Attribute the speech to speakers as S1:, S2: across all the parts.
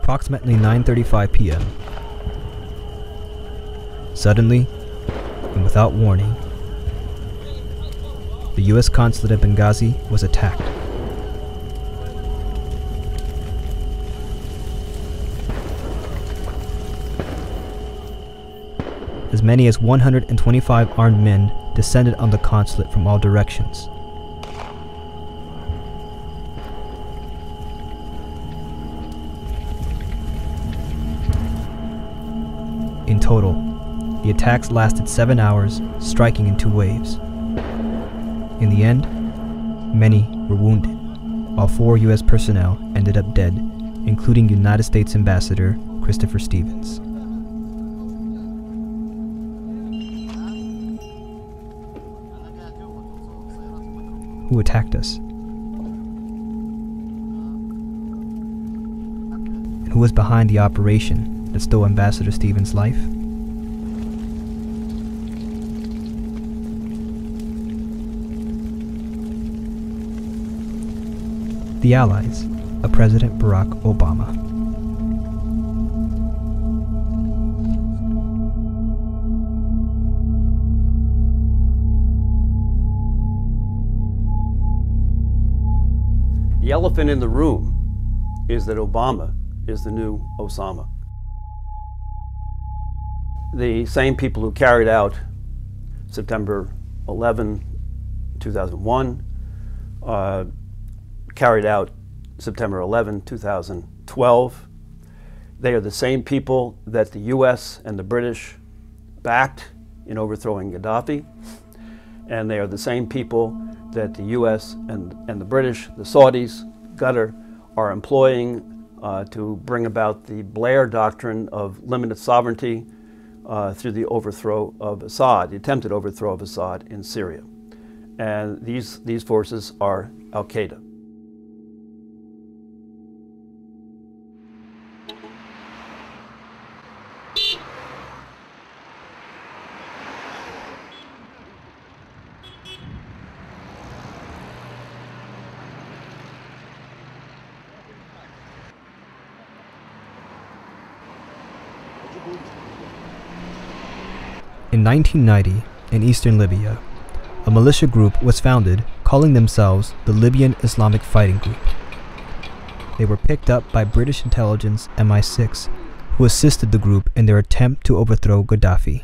S1: approximately 9:35 p.m. Suddenly, and without warning, the U.S. consulate at Bengasi was attacked. As many as 125 armed men descended on the consulate from all directions. In total, the attacks lasted 7 hours, striking in 2 waves. In the end, many were wounded, while 4 U.S. personnel ended up dead, including United States Ambassador Christopher Stevens. Who attacked us? And who was behind the operation that stole Ambassador Stevens' life? The allies of President Barack Obama.
S2: The elephant in the room is that Obama is the new Osama. The same people who carried out September 11, 2001, carried out September 11, 2012. They are the same people that the US and the British backed in overthrowing Gaddafi, and they are the same people that the US and the British, the Saudis, Qatar, are employing to bring about the Blair doctrine of limited sovereignty through the overthrow of Assad, the attempted overthrow of Assad in Syria. And these forces are Al-Qaeda.
S1: In 1990, in eastern Libya, a militia group was founded calling themselves the Libyan Islamic Fighting Group. They were picked up by British intelligence MI6, who assisted the group in their attempt to overthrow Gaddafi.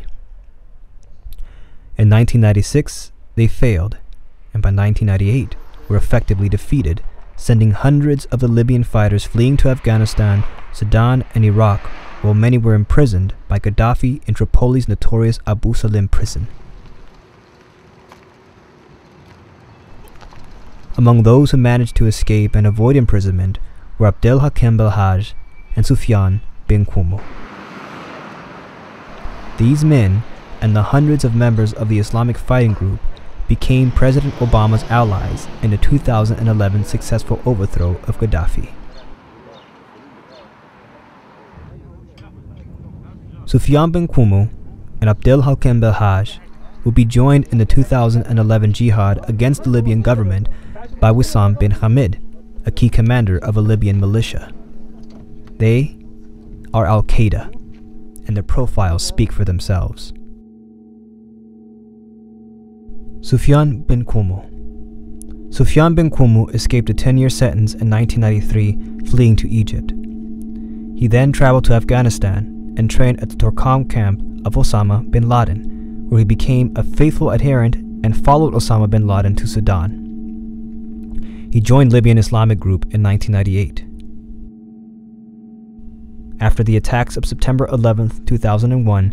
S1: In 1996, they failed, and by 1998 were effectively defeated, sending hundreds of the Libyan fighters fleeing to Afghanistan, Sudan, and Iraq, while many were imprisoned by Gaddafi in Tripoli's notorious Abu Salim prison. Among those who managed to escape and avoid imprisonment were Abdelhakim Belhaj and Sufyan bin Kumo. These men and the hundreds of members of the Islamic Fighting Group became President Obama's allies in the 2011 successful overthrow of Gaddafi. Sufyan bin Kumo and Abdelhakim Belhaj will be joined in the 2011 jihad against the Libyan government by Wissam bin Hamid, a key commander of a Libyan militia. They are Al-Qaeda, and their profiles speak for themselves. Sufyan bin Kumo. Sufyan bin Kumo escaped a 10-year sentence in 1993, fleeing to Egypt. He then traveled to Afghanistan and trained at the Torkham camp of Osama bin Laden, where he became a faithful adherent and followed Osama bin Laden to Sudan. He joined Libyan Islamic Group in 1998. After the attacks of September 11, 2001,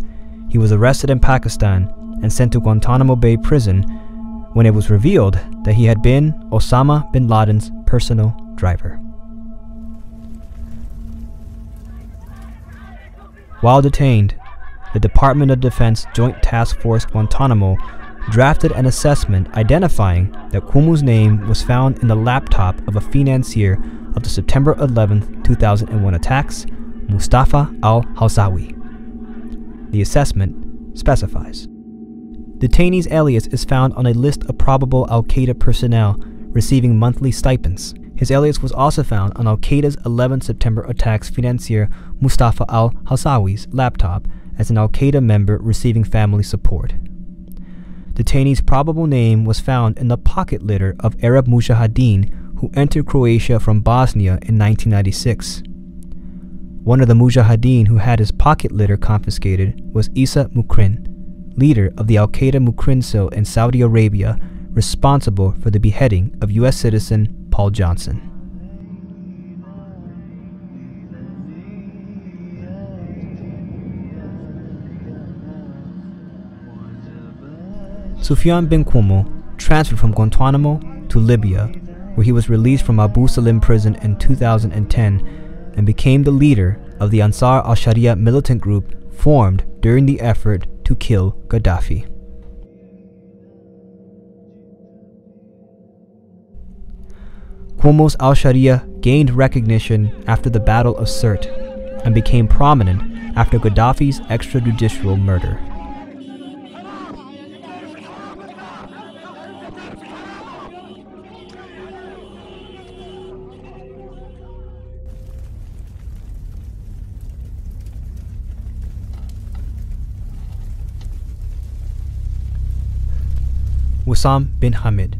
S1: he was arrested in Pakistan and sent to Guantanamo Bay prison when it was revealed that he had been Osama bin Laden's personal driver. While detained, the Department of Defense Joint Task Force Guantanamo drafted an assessment identifying that Kumo's name was found in the laptop of a financier of the September 11, 2001 attacks, Mustafa al-Hawzawi. The assessment specifies: detainee's alias is found on a list of probable Al-Qaeda personnel receiving monthly stipends. His alias was also found on Al-Qaeda's 11 September attacks financier Mustafa al-Hawsawi's laptop as an Al-Qaeda member receiving family support. Detainee's probable name was found in the pocket litter of Arab mujahideen who entered Croatia from Bosnia in 1996. One of the mujahideen who had his pocket litter confiscated was Isa Mukrin, leader of the Al-Qaeda Mukrin cell in Saudi Arabia, responsible for the beheading of U.S. citizen Paul Johnson. Sufyan bin Kumu transferred from Guantanamo to Libya, where he was released from Abu Salim prison in 2010 and became the leader of the Ansar al-Sharia militant group formed during the effort to kill Gaddafi. Kumu's al-Sharia gained recognition after the Battle of Sirte and became prominent after Gaddafi's extrajudicial murder. Wissam bin Hamid.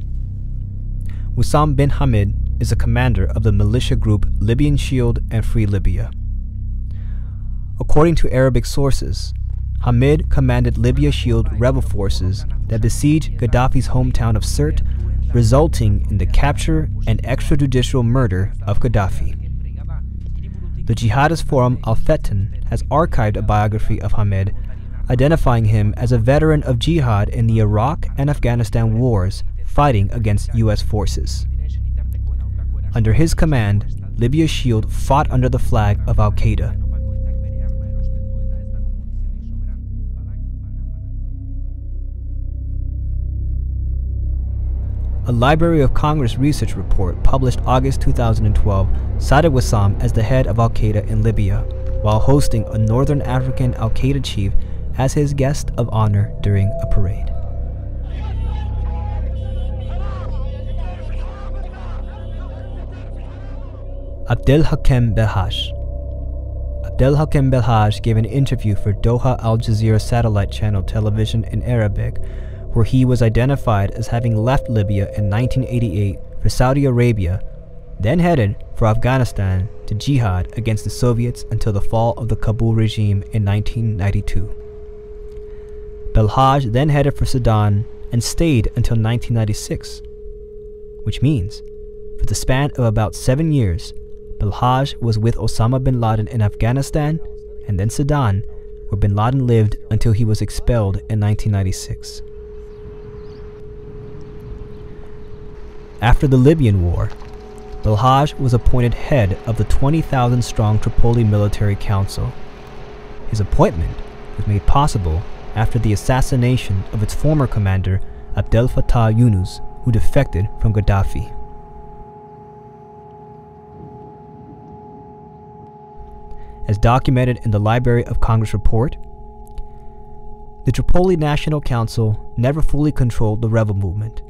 S1: Wissam bin Hamid is a commander of the militia group Libyan Shield and Free Libya. According to Arabic sources, Hamid commanded Libya Shield rebel forces that besieged Gaddafi's hometown of Sirte, resulting in the capture and extrajudicial murder of Gaddafi. The jihadist forum Al-Fetan has archived a biography of Hamid, identifying him as a veteran of jihad in the Iraq and Afghanistan wars, fighting against U.S. forces. Under his command, Libya's Shield fought under the flag of Al-Qaeda. A Library of Congress research report published August 2012 cited Wissam as the head of Al-Qaeda in Libya, while hosting a Northern African Al-Qaeda chief as his guest of honor during a parade. Abdelhakem Belhaj. Abdelhakem Belhaj gave an interview for Doha Al Jazeera satellite channel television in Arabic, where he was identified as having left Libya in 1988 for Saudi Arabia, then headed for Afghanistan to jihad against the Soviets until the fall of the Kabul regime in 1992. Belhaj then headed for Sudan and stayed until 1996, which means, for the span of about 7 years, Belhaj was with Osama bin Laden in Afghanistan and then Sudan, where bin Laden lived until he was expelled in 1996. After the Libyan War, Belhaj was appointed head of the 20,000-strong Tripoli Military Council. His appointment was made possible after the assassination of its former commander, Abdel Fattah Yunus, who defected from Gaddafi. As documented in the Library of Congress report, the Tripoli National Council never fully controlled the rebel movement.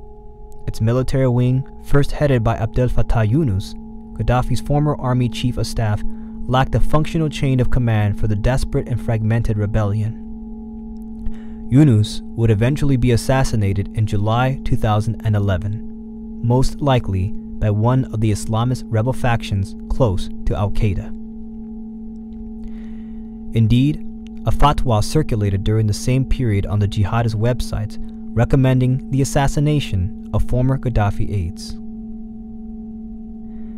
S1: Its military wing, first headed by Abdel Fattah Yunus, Gaddafi's former army chief of staff, lacked a functional chain of command for the desperate and fragmented rebellion. Yunus would eventually be assassinated in July 2011, most likely by one of the Islamist rebel factions close to Al-Qaeda. Indeed, a fatwa circulated during the same period on the jihadist websites recommending the assassination of former Gaddafi aides.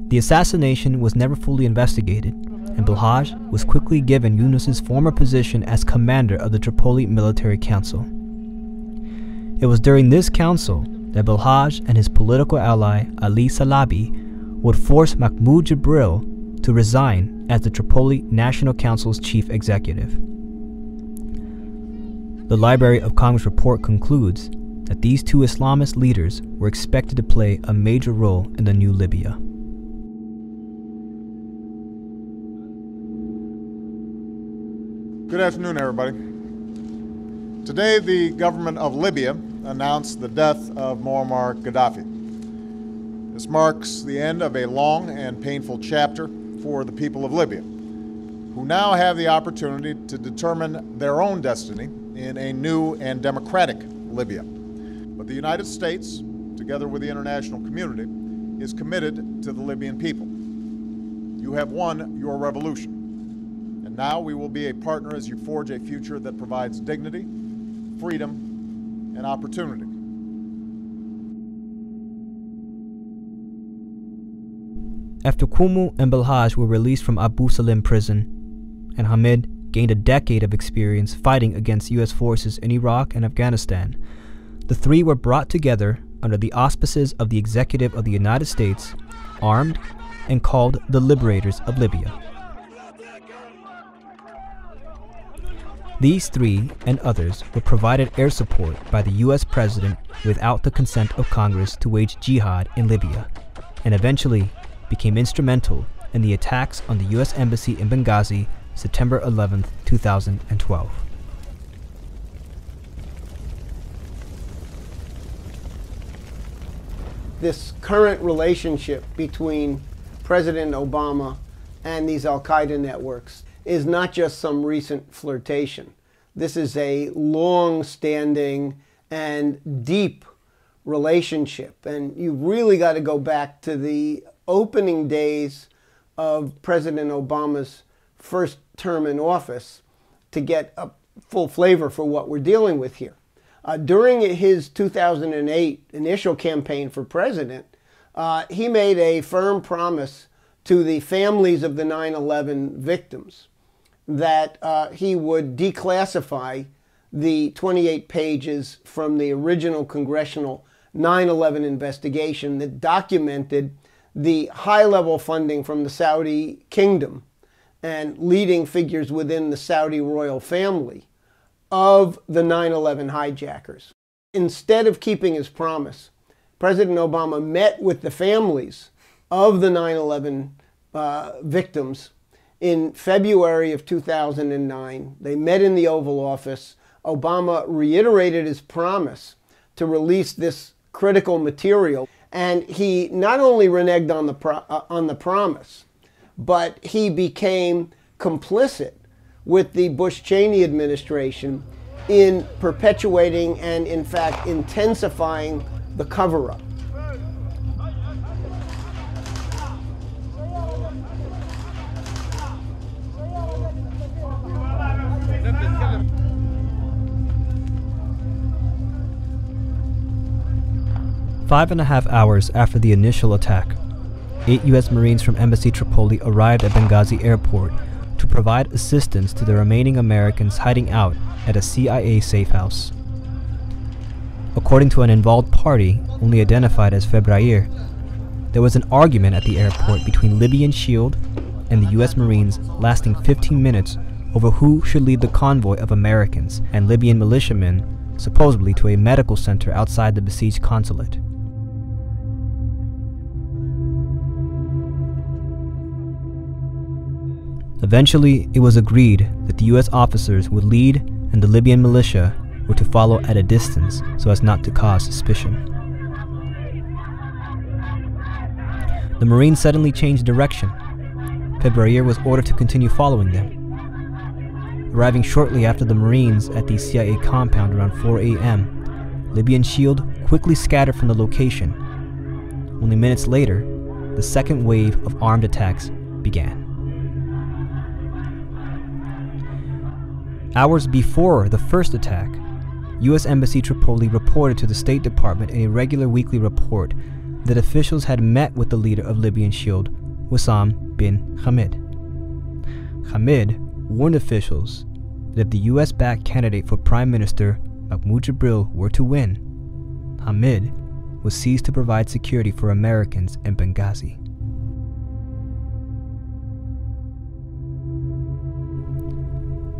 S1: The assassination was never fully investigated, and Belhaj was quickly given Yunus's former position as commander of the Tripoli Military Council. It was during this council that Belhaj and his political ally Ali Salabi would force Mahmoud Jibril to resign as the Tripoli National Council's chief executive. The Library of Congress report concludes that these two Islamist leaders were expected to play a major role in the new Libya.
S3: Good afternoon, everybody. Today, the government of Libya announced the death of Muammar Gaddafi. This marks the end of a long and painful chapter for the people of Libya, who now have the opportunity to determine their own destiny in a new and democratic Libya. But the United States, together with the international community, is committed to the Libyan people. You have won your revolution, and now we will be a partner as you forge a future that provides dignity, freedom, and opportunity.
S1: After Kumu and Belhaj were released from Abu Salim prison, and Hamid gained a decade of experience fighting against U.S. forces in Iraq and Afghanistan, the three were brought together under the auspices of the Executive of the United States, armed, and called the Liberators of Libya. These three and others were provided air support by the U.S. President without the consent of Congress to wage jihad in Libya, and eventually became instrumental in the attacks on the U.S. Embassy in Benghazi, September 11, 2012.
S4: This current relationship between President Obama and these Al-Qaeda networks is not just some recent flirtation. This is a long-standing and deep relationship, and you've really got to go back to the opening days of President Obama's first term in office to get a full flavor for what we're dealing with here. During his 2008 initial campaign for president, he made a firm promise to the families of the 9/11 victims that he would declassify the 28 pages from the original congressional 9/11 investigation that documented the high-level funding from the Saudi kingdom and leading figures within the Saudi royal family of the 9/11 hijackers. Instead of keeping his promise, President Obama met with the families of the 9/11 victims in February of 2009. They met in the Oval Office. Obama reiterated his promise to release this critical material, and he not only reneged on the promise, but he became complicit with the Bush-Cheney administration in perpetuating and, in fact, intensifying the cover-up.
S1: Five and a half hours after the initial attack, 8 U.S. Marines from Embassy Tripoli arrived at Benghazi airport to provide assistance to the remaining Americans hiding out at a CIA safe house. According to an involved party, only identified as Febrayer, there was an argument at the airport between Libyan Shield and the U.S. Marines lasting 15 minutes over who should lead the convoy of Americans and Libyan militiamen, supposedly to a medical center outside the besieged consulate. Eventually, it was agreed that the U.S. officers would lead and the Libyan militia were to follow at a distance so as not to cause suspicion. The Marines suddenly changed direction. Febrayer was ordered to continue following them. Arriving shortly after the Marines at the CIA compound around 4 a.m., Libyan Shield quickly scattered from the location. Only minutes later, the second wave of armed attacks began. Hours before the first attack, U.S. Embassy Tripoli reported to the State Department in a regular weekly report that officials had met with the leader of Libyan Shield, Wissam bin Hamid. Hamid warned officials that if the U.S.-backed candidate for Prime Minister Mahmoud Jibril were to win, Hamid would cease to provide security for Americans in Benghazi.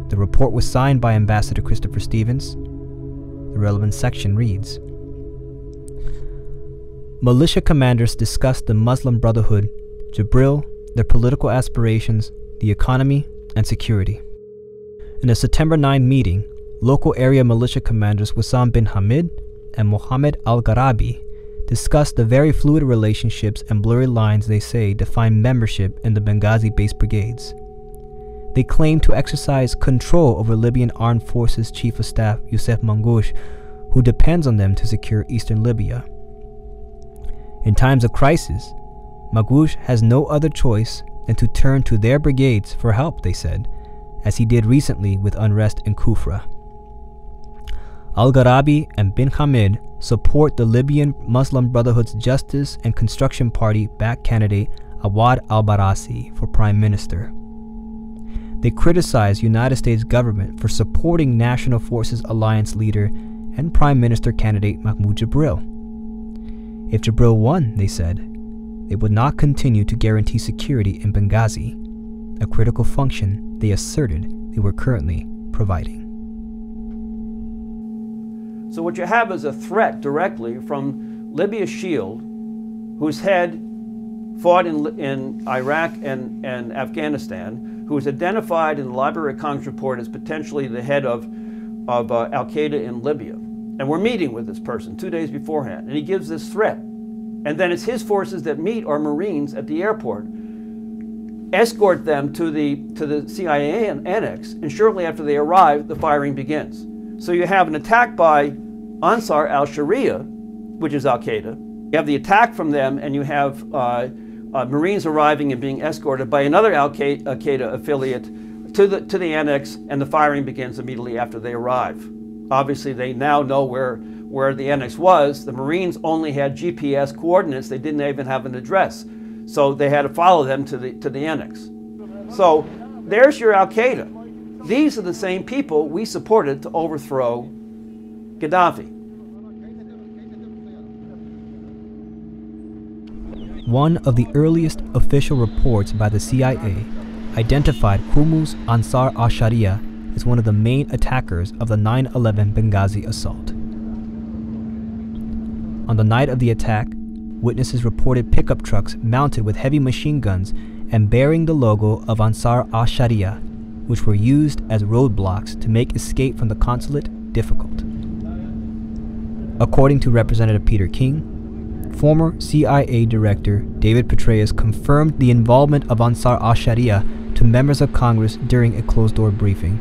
S1: The report was signed by Ambassador Christopher Stevens. The relevant section reads, militia commanders discussed the Muslim Brotherhood, Jibril, their political aspirations, the economy, and security. In a September 9 meeting, local area militia commanders Wissam bin Hamid and Mohammed al-Gharabi discussed the very fluid relationships and blurry lines they say define membership in the Benghazi-based brigades. They claim to exercise control over Libyan Armed Forces Chief of Staff Youssef Mangoush, who depends on them to secure eastern Libya. In times of crisis, Mangoush has no other choice than to turn to their brigades for help, they said, as he did recently with unrest in Kufra. Al-Gharabi and bin Hamid support the Libyan Muslim Brotherhood's Justice and Construction Party-backed candidate Awad al-Barasi for Prime Minister. They criticize United States government for supporting National Forces Alliance leader and Prime Minister candidate Mahmoud Jibril. If Jibril won, they said, they would not continue to guarantee security in Benghazi, a critical function they asserted they were currently providing.
S2: So what you have is a threat directly from Libya's shield, whose head fought in Iraq and Afghanistan, who was identified in the Library of Congress report as potentially the head of Al-Qaeda in Libya. And we're meeting with this person 2 days beforehand, and he gives this threat. And then it's his forces that meet our Marines at the airport, escort them to the CIA annex, and shortly after they arrive, the firing begins. So you have an attack by Ansar al-Sharia, which is Al-Qaeda. You have the attack from them, and you have Marines arriving and being escorted by another Al-Qaeda affiliate to the annex, and the firing begins immediately after they arrive. Obviously, they now know where the annex was. The Marines only had GPS coordinates. They didn't even have an address. So they had to follow them to the annex. So there's your Al-Qaeda. These are the same people we supported to overthrow Gaddafi.
S1: One of the earliest official reports by the CIA identified Hormuz Ansar al-Sharia as one of the main attackers of the 9/11 Benghazi assault. On the night of the attack, witnesses reported pickup trucks mounted with heavy machine guns and bearing the logo of Ansar al-Sharia, which were used as roadblocks to make escape from the consulate difficult. According to Representative Peter King, former CIA Director David Petraeus confirmed the involvement of Ansar al-Sharia to members of Congress during a closed-door briefing.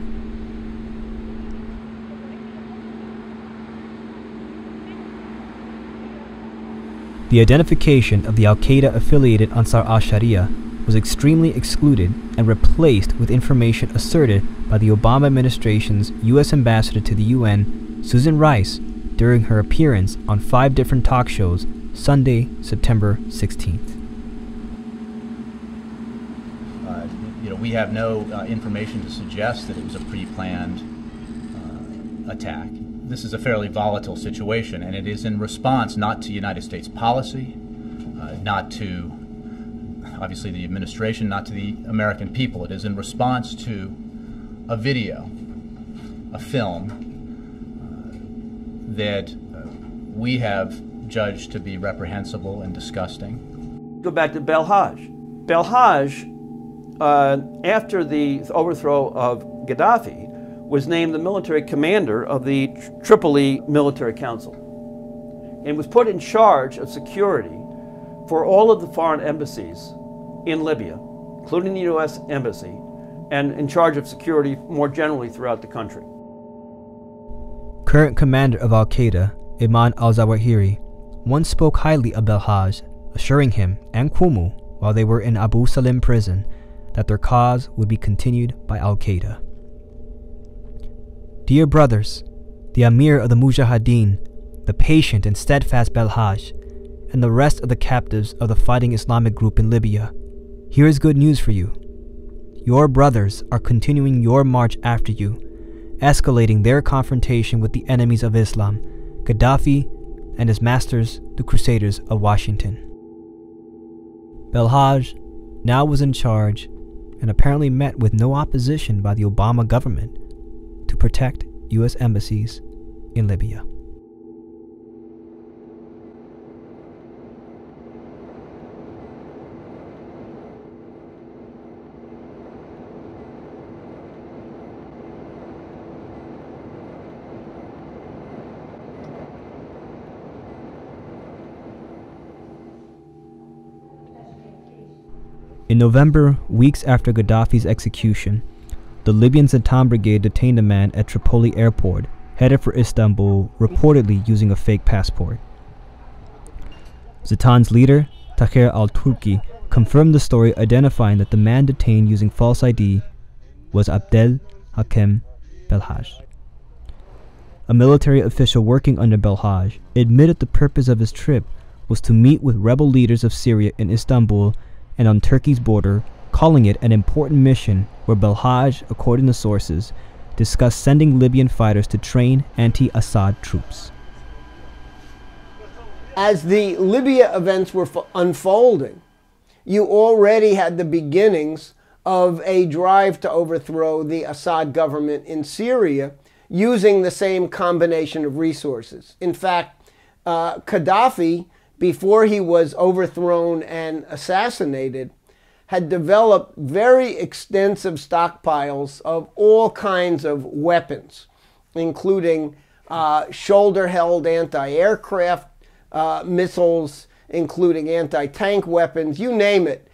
S1: The identification of the Al-Qaeda-affiliated Ansar al-Sharia was extremely excluded and replaced with information asserted by the Obama administration's U.S. Ambassador to the UN, Susan Rice, during her appearance on 5 different talk shows Sunday, September 16th.
S5: We have no information to suggest that it was a pre-planned attack. This is a fairly volatile situation, and it is in response not to United States policy, not to, obviously, the administration, not to the American people. It is in response to a video, a film, that we have judged to be reprehensible and disgusting.
S2: Go back to Belhaj. Belhaj, after the overthrow of Gaddafi, was named the military commander of the Tripoli Military Council and was put in charge of security for all of the foreign embassies in Libya, including the U.S. Embassy, and in charge of security more generally throughout the country.
S1: Current commander of Al-Qaeda, Ayman al-Zawahiri, once spoke highly of Belhaj, assuring him and Cuomo, while they were in Abu Salim prison, that their cause would be continued by Al-Qaeda. Dear brothers, the Amir of the Mujahideen, the patient and steadfast Belhaj, and the rest of the captives of the fighting Islamic group in Libya, here is good news for you. Your brothers are continuing your march after you, escalating their confrontation with the enemies of Islam, Gaddafi and his masters, the Crusaders of Washington. Belhaj now was in charge and apparently met with no opposition by the Obama government to protect U.S. embassies in Libya. In November, weeks after Gaddafi's execution, the Libyan Zatan Brigade detained a man at Tripoli airport, headed for Istanbul, reportedly using a fake passport. Zatan's leader, Tahir al-Turki, confirmed the story, identifying that the man detained using false ID was Abdel Hakem Belhaj. A military official working under Belhaj admitted the purpose of his trip was to meet with rebel leaders of Syria in Istanbul and on Turkey's border, calling it an important mission where Belhaj, according to sources, discussed sending Libyan fighters to train anti-Assad troops.
S4: As the Libya events were unfolding, you already had the beginnings of a drive to overthrow the Assad government in Syria using the same combination of resources. In fact, Gaddafi, before he was overthrown and assassinated, had developed very extensive stockpiles of all kinds of weapons, including shoulder-held anti-aircraft missiles, including anti-tank weapons, you name it.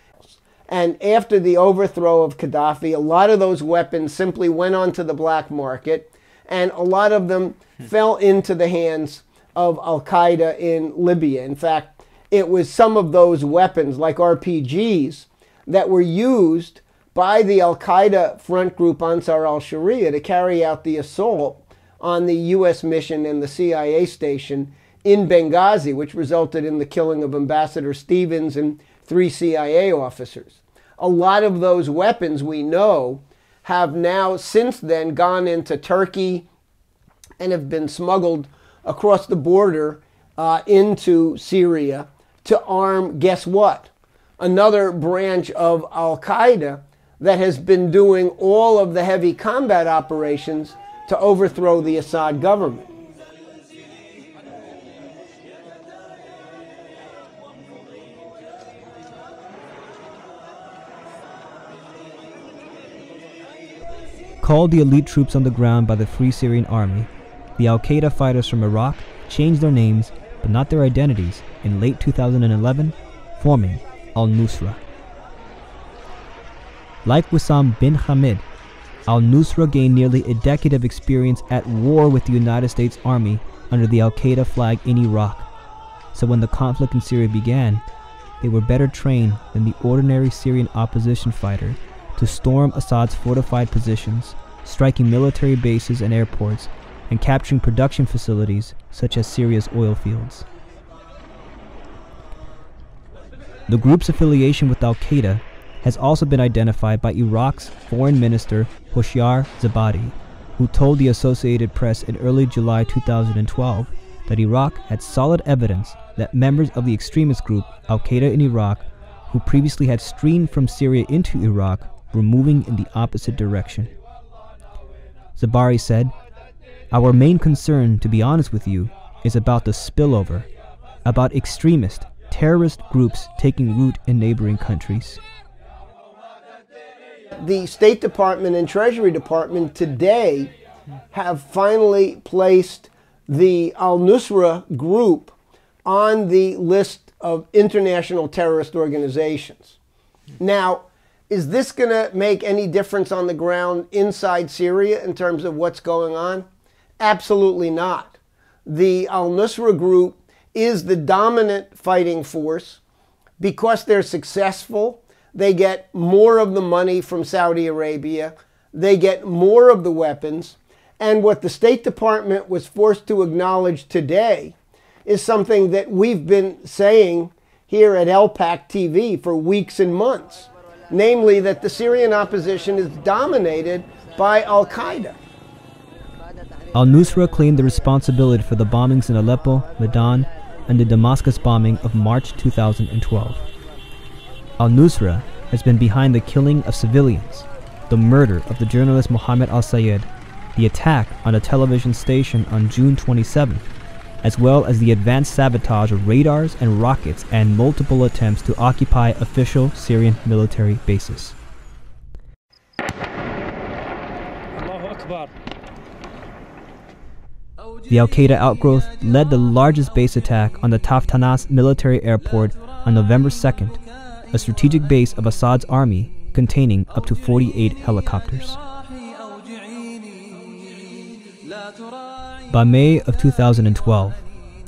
S4: And after the overthrow of Gaddafi, a lot of those weapons simply went onto the black market, and a lot of them fell into the hands of Al-Qaeda in Libya. In fact, it was some of those weapons, like RPGs, that were used by the Al-Qaeda front group Ansar al-Sharia to carry out the assault on the U.S. mission and the CIA station in Bengasi, which resulted in the killing of Ambassador Stevens and 3 CIA officers. A lot of those weapons, we know, have now since then gone into Turkey and have been smuggled across the border into Syria to arm, guess what? Another branch of Al-Qaeda that has been doing all of the heavy combat operations to overthrow the Assad government.
S1: Called the elite troops on the ground by the Free Syrian Army, the Al-Qaeda fighters from Iraq changed their names, but not their identities, in late 2011, forming al-Nusra. Like Wissam bin Hamid, al-Nusra gained nearly a decade of experience at war with the United States Army under the Al-Qaeda flag in Iraq, so when the conflict in Syria began, they were better trained than the ordinary Syrian opposition fighter to storm Assad's fortified positions, striking military bases and airports, and capturing production facilities such as Syria's oil fields. The group's affiliation with Al-Qaeda has also been identified by Iraq's Foreign Minister Hoshyar Zebari, who told the Associated Press in early July 2012 that Iraq had solid evidence that members of the extremist group Al-Qaeda in Iraq, who previously had streamed from Syria into Iraq, were moving in the opposite direction. Zebari said, "Our main concern, to be honest with you, is about the spillover, about extremist, terrorist groups taking root in neighboring countries."
S4: The State Department and Treasury Department today have finally placed the al-Nusra group on the list of international terrorist organizations. Now, is this going to make any difference on the ground inside Syria in terms of what's going on? Absolutely not. The al-Nusra group is the dominant fighting force. Because they're successful, they get more of the money from Saudi Arabia, they get more of the weapons, and what the State Department was forced to acknowledge today is something that we've been saying here at LPAC TV for weeks and months. Namely, that the Syrian opposition is dominated by Al-Qaeda.
S1: Al-Nusra claimed the responsibility for the bombings in Aleppo, Medan, and the Damascus bombing of March 2012. Al-Nusra has been behind the killing of civilians, the murder of the journalist Mohammed al-Sayed, the attack on a television station on June 27th, as well as the advanced sabotage of radars and rockets and multiple attempts to occupy official Syrian military bases. The Al-Qaeda outgrowth led the largest base attack on the Taftanas military airport on November 2nd, a strategic base of Assad's army containing up to 48 helicopters. By May of 2012,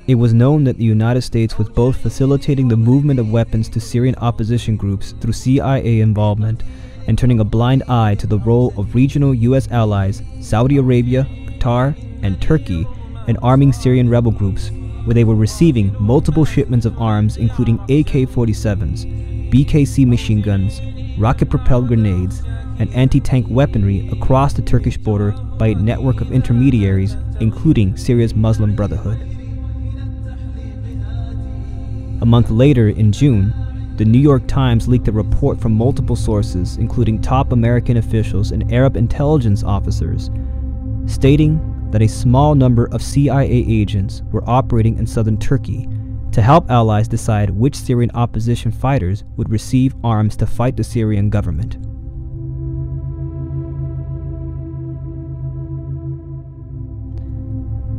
S1: it was known that the United States was both facilitating the movement of weapons to Syrian opposition groups through CIA involvement and turning a blind eye to the role of regional U.S. allies Saudi Arabia, Qatar, and Turkey in arming Syrian rebel groups, where they were receiving multiple shipments of arms including AK-47s, BKC machine guns, rocket-propelled grenades, and anti-tank weaponry across the Turkish border by a network of intermediaries, including Syria's Muslim Brotherhood. A month later, in June, the New York Times leaked a report from multiple sources, including top American officials and Arab intelligence officers, stating that a small number of CIA agents were operating in southern Turkey to help allies decide which Syrian opposition fighters would receive arms to fight the Syrian government.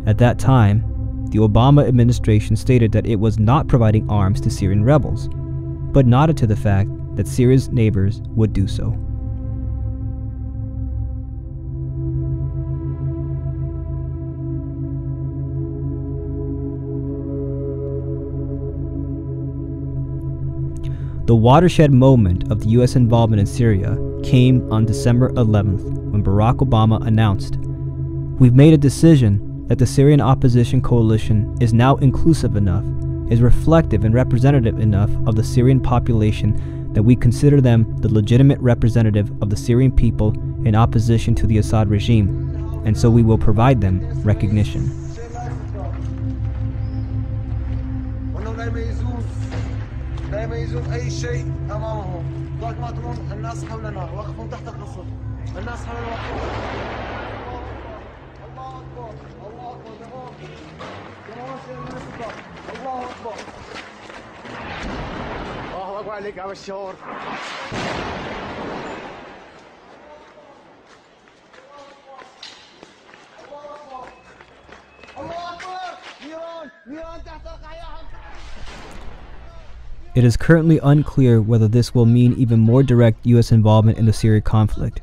S1: At that time, the Obama administration stated that it was not providing arms to Syrian rebels, but nodded to the fact that Syria's neighbors would do so. The watershed moment of the U.S. involvement in Syria came on December 11th when Barack Obama announced, "We've made a decision that the Syrian opposition coalition is now inclusive enough, is reflective and representative enough of the Syrian population that we consider them the legitimate representative of the Syrian people in opposition to the Assad regime, and so we will provide them recognition." It is currently unclear whether this will mean even more direct U.S. involvement in the Syria conflict.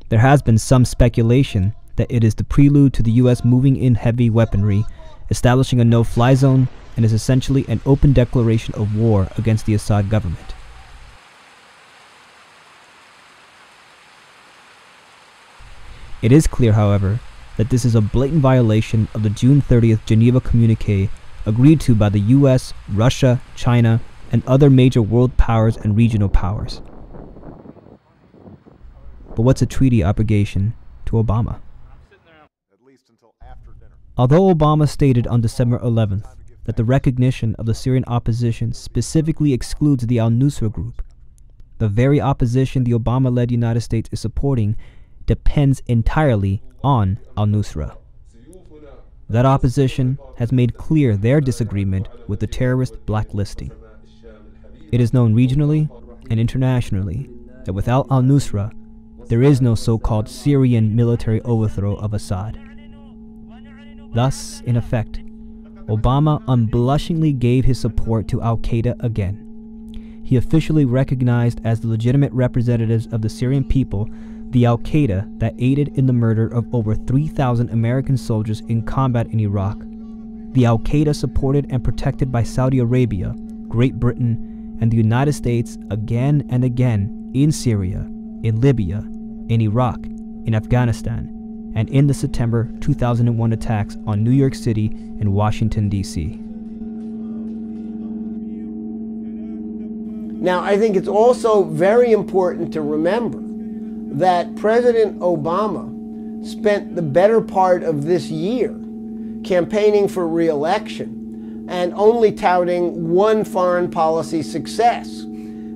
S1: There has been some speculation that it is the prelude to the U.S. moving in heavy weaponry, establishing a no-fly zone, and is essentially an open declaration of war against the Assad government. It is clear, however, that this is a blatant violation of the June 30th Geneva Communique agreed to by the US, Russia, China, and other major world powers and regional powers. But what's a treaty obligation to Obama? Although Obama stated on December 11th that the recognition of the Syrian opposition specifically excludes the al-Nusra group, the very opposition the Obama-led United States is supporting depends entirely on al-Nusra. That opposition has made clear their disagreement with the terrorist blacklisting. It is known regionally and internationally that without al-Nusra, there is no so-called Syrian military overthrow of Assad. Thus, in effect, Obama unblushingly gave his support to Al-Qaeda again. He officially recognized as the legitimate representatives of the Syrian people the Al-Qaeda that aided in the murder of over 3,000 American soldiers in combat in Iraq, the Al-Qaeda supported and protected by Saudi Arabia, Great Britain, and the United States again and again in Syria, in Libya, in Iraq, in Afghanistan, and in the September 2001 attacks on New York City and Washington, D.C.
S4: Now, I think it's also very important to remember that President Obama spent the better part of this year campaigning for re-election and only touting one foreign policy success.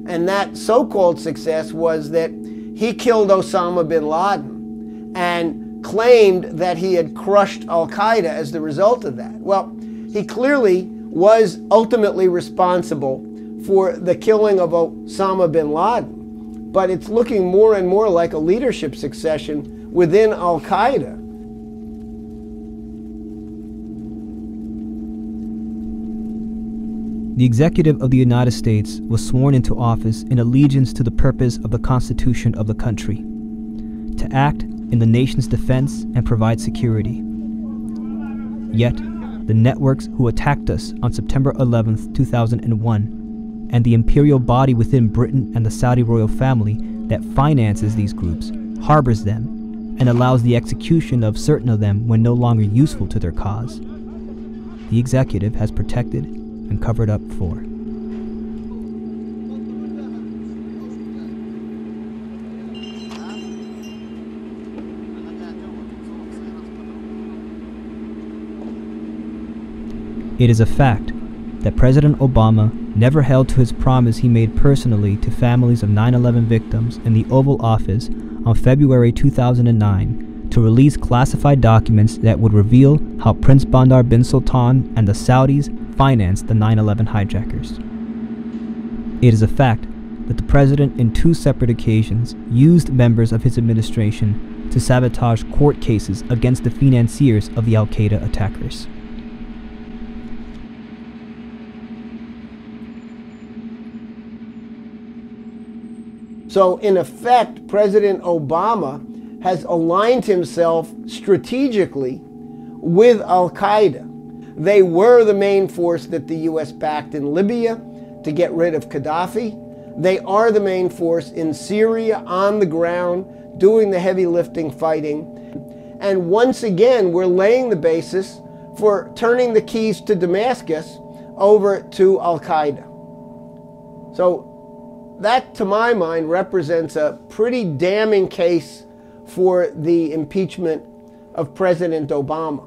S4: And that so-called success was that he killed Osama bin Laden and claimed that he had crushed Al-Qaeda as the result of that. Well, he clearly was ultimately responsible for the killing of Osama bin Laden, but it's looking more and more like a leadership succession within Al-Qaeda.
S1: The executive of the United States was sworn into office in allegiance to the purpose of the Constitution of the country, to act in the nation's defense and provide security. Yet, the networks who attacked us on September 11, 2001, and the imperial body within Britain and the Saudi royal family that finances these groups, harbors them, and allows the execution of certain of them when no longer useful to their cause. The executive has protected and covered up for. It is a fact that President Obama never held to his promise he made personally to families of 9/11 victims in the Oval Office on February 2009 to release classified documents that would reveal how Prince Bandar bin Sultan and the Saudis financed the 9/11 hijackers. It is a fact that the president in 2 separate occasions used members of his administration to sabotage court cases against the financiers of the Al-Qaeda attackers.
S4: So in effect, President Obama has aligned himself strategically with Al-Qaeda. They were the main force that the US backed in Libya to get rid of Gaddafi. They are the main force in Syria on the ground, doing the heavy lifting, fighting. And once again, we're laying the basis for turning the keys to Damascus over to Al-Qaeda. So that, to my mind, represents a pretty damning case for the impeachment of President Obama.